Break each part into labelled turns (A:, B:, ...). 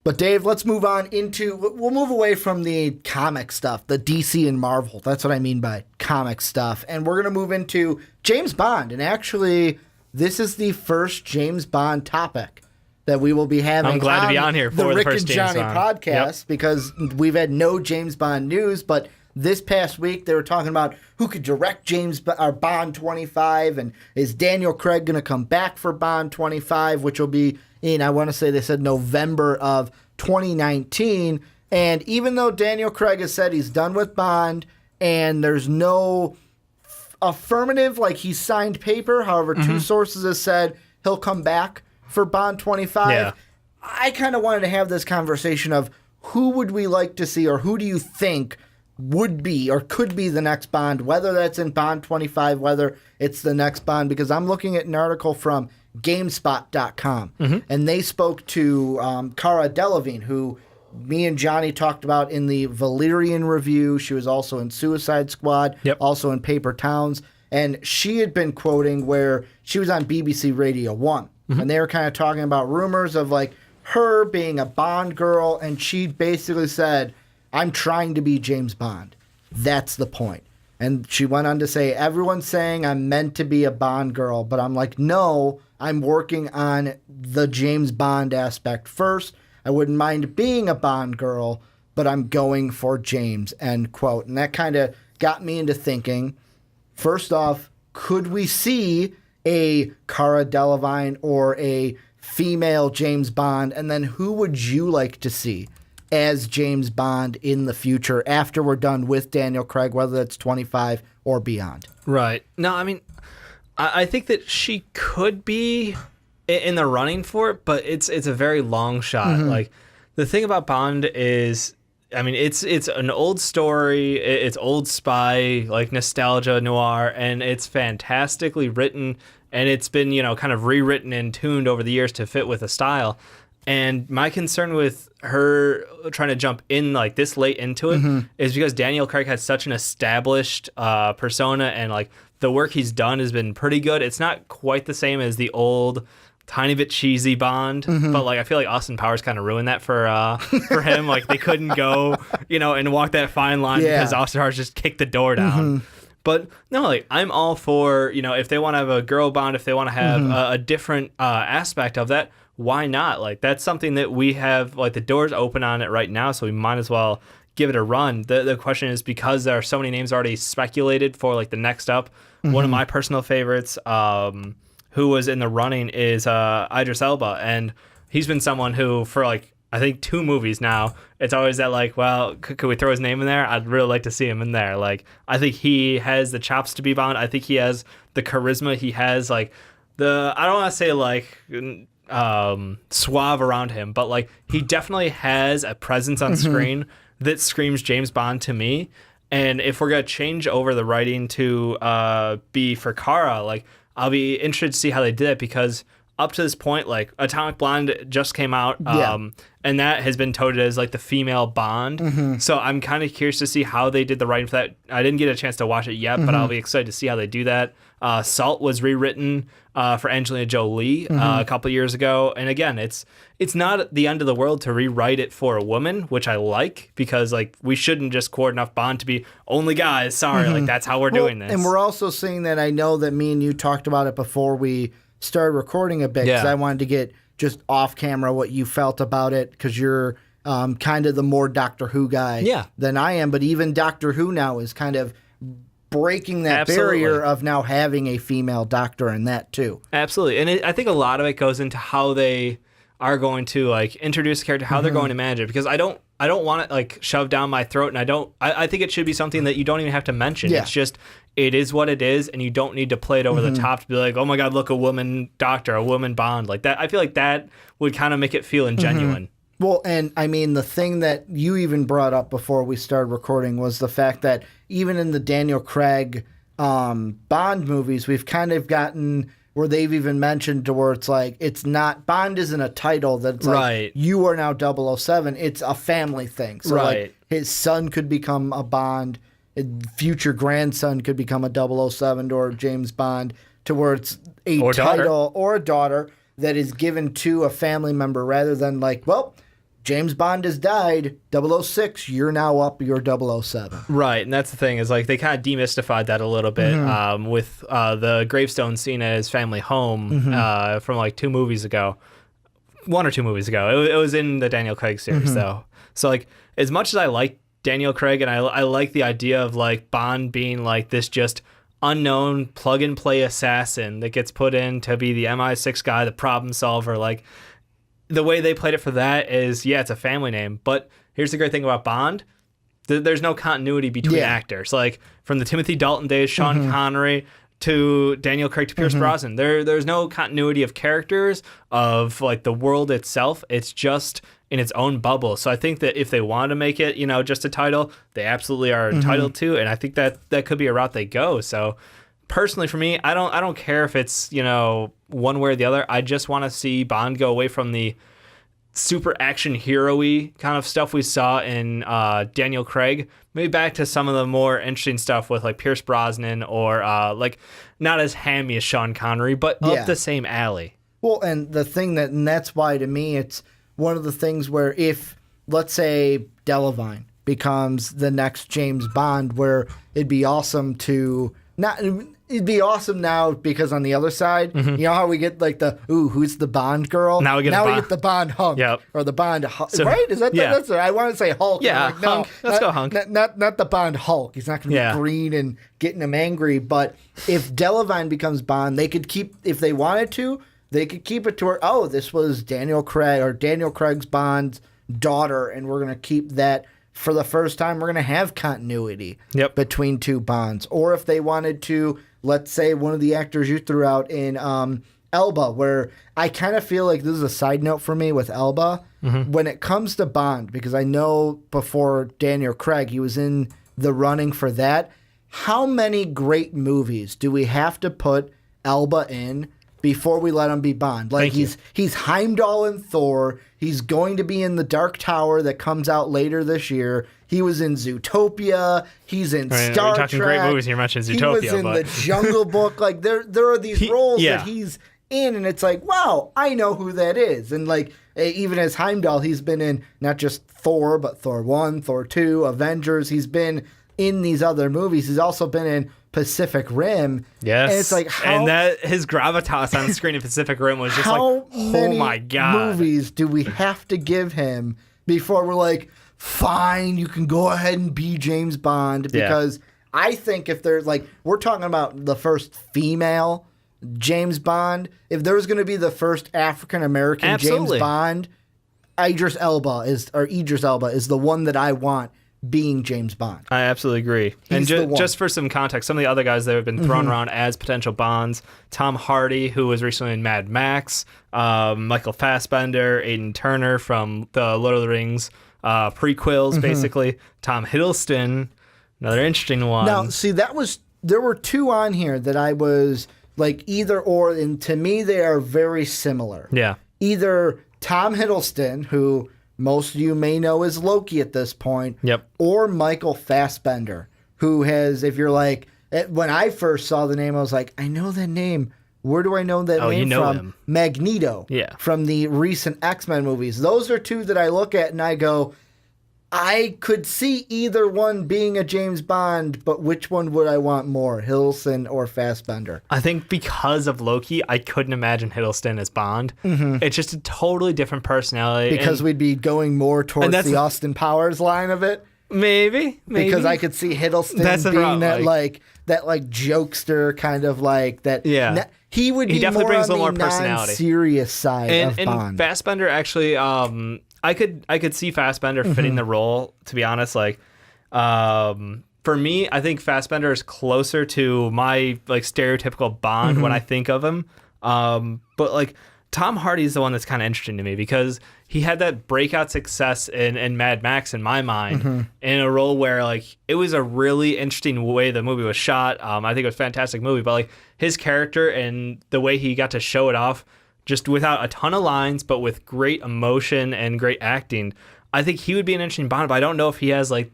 A: But Dave, let's move on we'll move away from the comic stuff, the DC and Marvel. That's what I mean by comic stuff. And we're going to move into James Bond. And actually, this is the first James Bond topic that we will be having.
B: I'm glad to be on here for the
A: Rick
B: first
A: and
B: James
A: Johnny
B: Bond
A: podcast because we've had no James Bond news. But this past week, they were talking about who could direct Bond 25, and is Daniel Craig going to come back for Bond 25, which will be in, I want to say they said November of 2019. And even though Daniel Craig has said he's done with Bond and there's no affirmative, like he signed paper, however, two sources have said he'll come back for Bond 25.
B: Yeah.
A: I kind of wanted to have this conversation of who would we like to see, or who do you think would be or could be the next Bond, whether that's in Bond 25, whether it's the next Bond, because I'm looking at an article from GameSpot.com, and they spoke to Cara Delevingne, who me and Johnny talked about in the Valerian review. She was also in Suicide Squad, also in Paper Towns, and she had been quoting where she was on BBC Radio 1, and they were kind of talking about rumors of like her being a Bond girl, and she basically said, I'm trying to be James Bond. That's the point. And she went on to say, everyone's saying I'm meant to be a Bond girl, but I'm like, no, I'm working on the James Bond aspect first. I wouldn't mind being a Bond girl, but I'm going for James, end quote. And that kind of got me into thinking, first off, could we see a Cara Delevingne or a female James Bond? And then who would you like to see as James Bond in the future after we're done with Daniel Craig, whether it's 25 or beyond?
B: Right. No, I mean, I think that she could be in the running for it, but it's a very long shot. Like, the thing about Bond is, I mean, it's an old story, it's old spy, like nostalgia noir, and it's fantastically written, and it's been, kind of rewritten and tuned over the years to fit with the style. And my concern with her trying to jump in like this late into it is because Daniel Craig has such an established persona, and like the work he's done has been pretty good. It's not quite the same as the old, tiny bit cheesy Bond, but like I feel like Austin Powers kind of ruined that for him. Like they couldn't go, and walk that fine line because Austin Powers just kicked the door down. But no, like I'm all for, if they want to have a girl Bond, if they want to have a different aspect of that, why not? Like that's something that we have, like the doors open on it right now, so we might as well give it a run. The question is, because there are so many names already speculated for like the next up, one of my personal favorites who was in the running is Idris Elba, and he's been someone who for like I think 2 movies now, it's always that like, well, could we throw his name in there? I'd really like to see him in there. Like I think he has the chops to be Bond. I think he has the charisma. He has like I don't want to say like suave around him, but like he definitely has a presence on screen that screams James Bond to me. And if we're gonna change over the writing to be for Cara, like I'll be interested to see how they did it, because up to this point, like Atomic Blonde just came out, and that has been touted as like the female Bond. So I'm kind of curious to see how they did the writing for that. I didn't get a chance to watch it yet, but I'll be excited to see how they do that. Salt was rewritten for Angelina Jolie a couple years ago, and again, it's not the end of the world to rewrite it for a woman, which I like, because like we shouldn't just core enough Bond to be only guys. Sorry, like that's how we're doing this.
A: And we're also seeing that, I know that me and you talked about it before we started recording a bit, because I wanted to get just off camera what you felt about it, because you're kind of the more Doctor Who guy than I am. But even Doctor Who now is kind of breaking that barrier of now having a female doctor in that too.
B: Absolutely. And I think a lot of it goes into how they are going to like introduce the character, how they're going to manage it, because I don't want it like shoved down my throat, and I think it should be something that you don't even have to mention. It's just, it is what it is, and you don't need to play it over the top to be like, oh my God, look, a woman doctor, a woman Bond. Like that, I feel like that would kind of make it feel ingenuine.
A: Well, and I mean, the thing that you even brought up before we started recording was the fact that even in the Daniel Craig Bond movies, we've kind of gotten where they've even mentioned to where it's like, it's not, Bond isn't a title that it's like, you are now 007. It's a family thing. So like his son could become a Bond, his future grandson could become a 007 or James Bond, to where it's a title or a daughter that is given to a family member, rather than like, well, James Bond has died. 006, you're now up. You're 007.
B: Right, and that's the thing is like they kind of demystified that a little bit with the gravestone scene at his family home from like 2 movies ago, 1 or 2 movies ago. It was in the Daniel Craig series though. So like as much as I like Daniel Craig and I like the idea of like Bond being like this just unknown plug and play assassin that gets put in to be the MI6 guy, the problem solver, like. The way they played it for that is, yeah, it's a family name. But here's the great thing about Bond. There's no continuity between actors. Like, from the Timothy Dalton days, Sean Connery, to Daniel Craig to Pierce Brosnan. There's no continuity of characters, of, like, the world itself. It's just in its own bubble. So I think that if they wanted to make it, just a title, they absolutely are entitled to. And I think that could be a route they go. So... Personally, for me, I don't care if it's one way or the other. I just want to see Bond go away from the super action hero-y kind of stuff we saw in Daniel Craig, maybe back to some of the more interesting stuff with like Pierce Brosnan or like not as hammy as Sean Connery, but up the same alley.
A: Well, and that's why to me it's one of the things where if let's say Delevingne becomes the next James Bond, where it'd be awesome to not. It'd be awesome now because on the other side, you know how we get like who's the Bond girl?
B: Now we get
A: the Bond hunk.
B: Yep.
A: Or the Bond right? Is that that's I want to say Hulk.
B: Yeah,
A: like, no,
B: hunk. Let's go hunk.
A: Not the Bond Hulk. He's not going to be green and getting him angry. But if Delevingne becomes Bond, they could keep, if they wanted to, they could keep it to her. Oh, this was Daniel Craig's Bond's daughter, and we're going to keep that. For the first time, we're going to have continuity between 2 Bonds. Or if they wanted to, let's say one of the actors you threw out in Elba, where I kind of feel like this is a side note for me with Elba. When it comes to Bond, because I know before Daniel Craig, he was in the running for that. How many great movies do we have to put Elba in before we let him be Bond? Like he's Heimdall in Thor. He's going to be in The Dark Tower that comes out later this year. He was in Zootopia. He's in Star Trek. You're
B: talking great movies. You mentioned Zootopia.
A: He was in The Jungle Book. Like there are these roles that he's in, and it's like, wow, I know who that is. And like even as Heimdall, he's been in not just Thor, but Thor 1, Thor 2, Avengers. He's been in these other movies. He's also been in Pacific Rim.
B: Yes.
A: And it's like
B: and that his gravitas on the screen in Pacific Rim was just like, oh my God.
A: How many movies do we have to give him before we're like, fine, you can go ahead and be James Bond? Because I think if there's like, we're talking about the first female James Bond. If there's going to be the first African American James Bond, Idris Elba is the one that I want being James Bond.
B: I absolutely agree.
A: He's
B: and just for some context, some of the other guys that have been thrown around as potential Bonds, Tom Hardy, who was recently in Mad Max, Michael Fassbender, Aidan Turner from the Lord of the Rings prequels, basically, Tom Hiddleston, another interesting one.
A: Now, see, there were 2 on here that I was like either or, and to me they are very similar.
B: Yeah.
A: Either Tom Hiddleston, who most of you may know as Loki at this point.
B: Yep.
A: Or Michael Fassbender, who has, if you're like, when I first saw the name, I was like, I know that name. Where do I know that name from?
B: Him.
A: Magneto.
B: Yeah.
A: From the recent X-Men movies. Those are 2 that I look at and I go, I could see either one being a James Bond, but which one would I want more, Hiddleston or Fassbender?
B: I think because of Loki, I couldn't imagine Hiddleston as Bond. It's just a totally different personality.
A: Because we'd be going more towards the Austin Powers line of it?
B: Maybe.
A: Because I could see Hiddleston being that jokester kind of like that.
B: Yeah.
A: He would be
B: definitely
A: more
B: brings
A: on
B: a little
A: the
B: more personality.
A: Non-serious side of Bond.
B: And Fassbender actually, I could see Fassbender fitting the role, to be honest. Like, for me, I think Fassbender is closer to my like stereotypical Bond when I think of him. But like Tom Hardy is the one that's kind of interesting to me because he had that breakout success in Mad Max in my mind in a role where like it was a really interesting way the movie was shot. I think it was a fantastic movie, but like his character and the way he got to show it off just without a ton of lines, but with great emotion and great acting, I think he would be an interesting Bond, but I don't know if he has like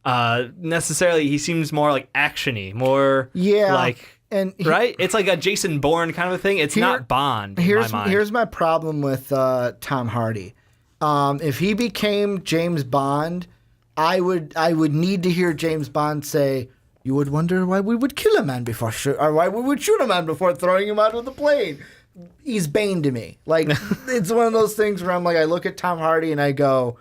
B: necessarily, he seems more like action-y, more like,
A: and
B: right? It's like a Jason Bourne kind of a thing. It's not Bond in my mind.
A: Here's my problem with Tom Hardy. If he became James Bond, I would need to hear James Bond say, "You would wonder why we would kill a man before or why we would shoot a man before throwing him out of the plane." He's Bane to me. Like, it's one of those things where I'm like, I look at Tom Hardy and I go,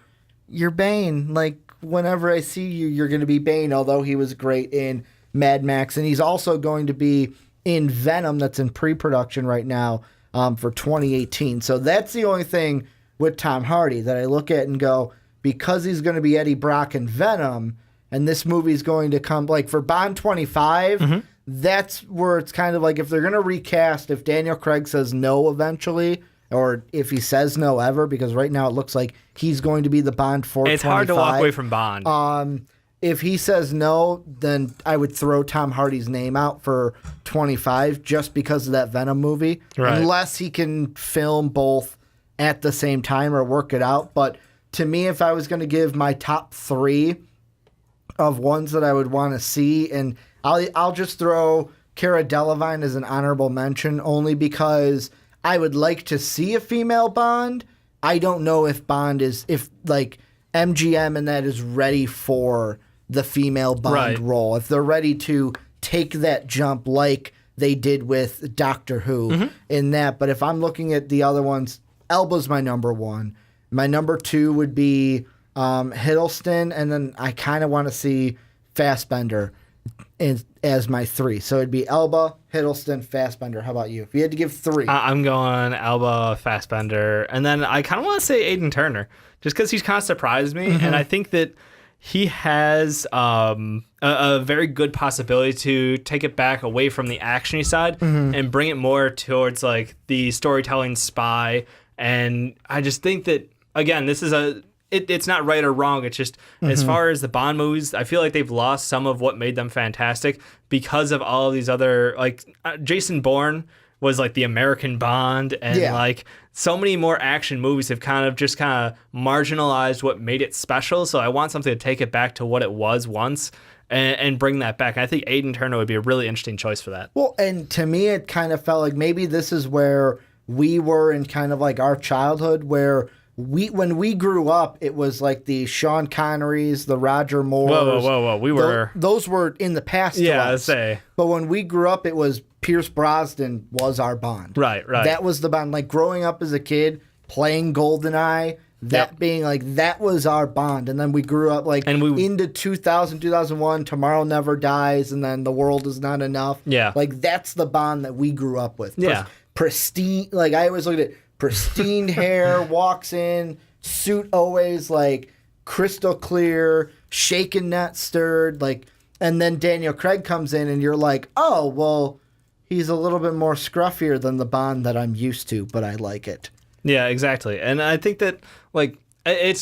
A: "You're Bane." Like, whenever I see you, you're going to be Bane. Although he was great in Mad Max, and he's also going to be in Venom, that's in pre-production right now for 2018. So that's the only thing with Tom Hardy that I look at and go, because he's going to be Eddie Brock in Venom, and this movie's going to come, like for Bond 25, that's where it's kind of like, if they're going to recast, if Daniel Craig says no eventually, or if he says no ever, because right now it looks like he's going to be the Bond for 25.
B: It's hard to walk away from Bond.
A: If he says no, then I would throw Tom Hardy's name out for 25 just because of that Venom movie. Right. Unless he can film both at the same time or work it out. But to me, if I was going to give my top 3 of ones that I would want to see, and I'll just throw Cara Delevingne as an honorable mention only because I would like to see a female Bond. I don't know if Bond is, if like MGM and that is ready for the female Bond role. If they're ready to take that jump like they did with Doctor Who in that. But if I'm looking at the other ones, Elba's my number 1. My number 2 would be Hiddleston, and then I kind of want to see Fassbender as my 3. So it'd be Elba, Hiddleston, Fassbender. How about you? If you had to give 3.
B: I'm going Elba, Fassbender, and then I kind of want to say Aiden Turner, just because he's kind of surprised me, and I think that he has a very good possibility to take it back away from the actiony side and bring it more towards like the storytelling spy. And I just think that, again, this is it's not right or wrong. It's just as far as the Bond movies, I feel like they've lost some of what made them fantastic because of all of these other, like Jason Bourne was like the American Bond, and like so many more action movies have kind of marginalized what made it special. So I want something to take it back to what it was once and bring that back. And I think Aiden Turner would be a really interesting choice for that.
A: Well, and to me, it kind of felt like maybe this is where we were in kind of like our childhood, where when we grew up, it was like the Sean Connerys, the Roger Moores.
B: Whoa.
A: Those were in the past.
B: Yeah, I'd say.
A: But when we grew up, it was Pierce Brosnan was our Bond.
B: Right.
A: That was the Bond. Like growing up as a kid, playing GoldenEye, being like, that was our Bond. And then we grew up like into 2000, 2001, Tomorrow Never Dies, and then The World Is Not Enough.
B: Yeah.
A: Like that's the Bond that we grew up with.
B: Yeah.
A: Pristine. Like I always looked at pristine hair, walks in, suit always like crystal clear, shaken not stirred, like, and then Daniel Craig comes in and you're like, oh, well, he's a little bit more scruffier than the Bond that I'm used to, but I like it.
B: Yeah, exactly. And I think that, like, I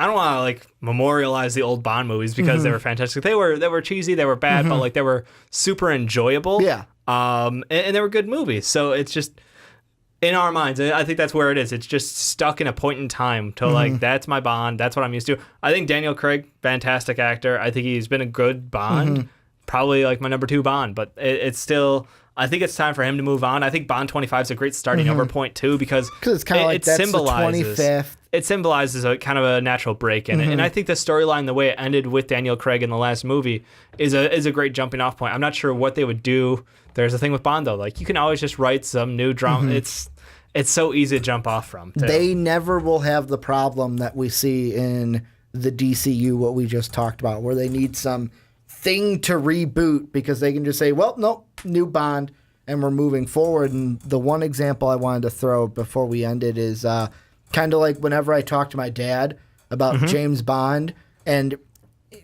B: don't want to, like, memorialize the old Bond movies because they were fantastic. They were cheesy, they were bad, but, like, they were super enjoyable.
A: Yeah.
B: And they were good movies. So it's just, in our minds, I think that's where it is. It's just stuck in a point in time to, like, that's my Bond. That's what I'm used to. I think Daniel Craig, fantastic actor. I think he's been a good Bond. Probably, like, my number 2 Bond. But it's still... I think it's time for him to move on. I think Bond 25 is a great starting over point too, because
A: it's kind of like that's
B: symbolizes
A: the 25th.
B: It symbolizes a kind of a natural break in it, and I think the storyline, the way it ended with Daniel Craig in the last movie, is a great jumping off point. I'm not sure what they would do. There's a thing with Bond though, like you can always just write some new drama. It's so easy to jump off from. Too.
A: They never will have the problem that we see in the DCU, what we just talked about, where they need some thing to reboot because they can just say, well, nope, new Bond, and we're moving forward. And the one example I wanted to throw before we ended is kind of like whenever I talk to my dad about James Bond and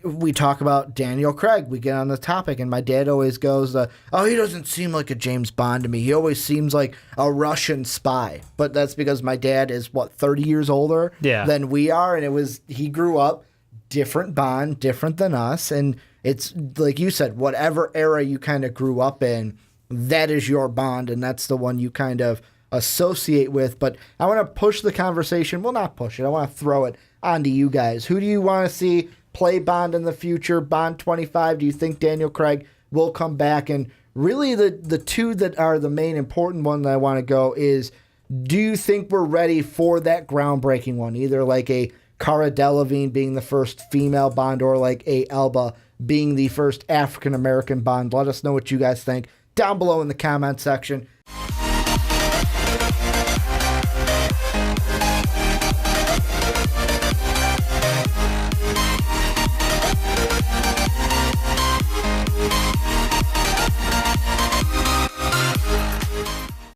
A: we talk about Daniel Craig, we get on the topic, and my dad always goes, oh, he doesn't seem like a James Bond to me. He always seems like a Russian spy. But that's because my dad is, 30 years older than we are, and he grew up different Bond, different than us, and it's like you said, whatever era you kind of grew up in, that is your Bond, and that's the one you kind of associate with. But I want to push the conversation. Well, not push it. I want to throw it onto you guys. Who do you want to see play Bond in the future? Bond 25, do you think Daniel Craig will come back? And really the two that are the main important one that I want to go is Do you think we're ready for that groundbreaking one? Either like a Cara Delevingne being the first female Bond or like a Elba being the first African-American Bond. Let us know what you guys think down below in the comment section.